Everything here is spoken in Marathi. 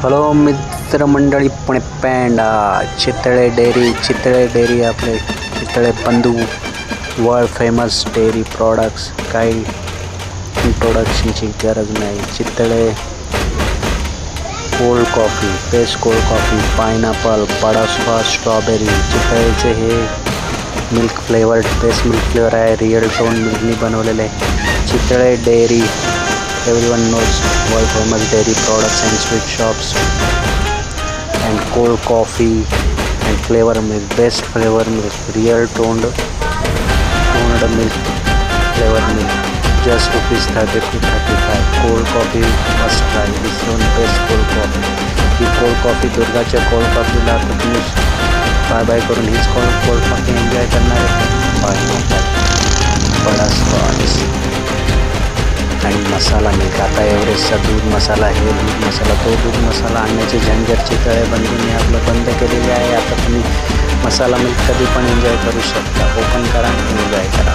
हॅलो मित्रमंडळी, पुणे पेंडा चितळे डेअरी आपले चितळे बंधू वर्ल्ड फेमस डेअरी प्रॉडक्ट्स. काही इंट्रोडक्शनची गरज नाही. Chitale cold coffee, best cold coffee, pineapple, butterscotch, strawberry. चितळेचे हे milk flavoured best milk flavour आहे. रिअल टोन मिल्कनी बनवलेले. Chitale dairy everyone knows world famous dairy products and sweet shops and cold coffee and flavor milk, best flavor milk, real toned milk, flavor milk, just rupees 30 to 35. Cold coffee must try. This one best cold coffee. He cold coffee दुर्गाच्या cold coffeeला तुम्ही बाय करून हीच cold coffee एन्जॉय करणार आहे. बटरस्कॉच आणि मसाला मिल्क. आता एव्हरेस्टचा दूध मसाला, हे दूध मसाला, तो दूध मसाला आणण्याची झंझट चितळे बंधूंनी आपलं बंद केलेली आहे. आता तुम्ही मसाला मिल्क कधी पण एन्जॉय करू शकता. ओपन करा, एन्जॉय करा.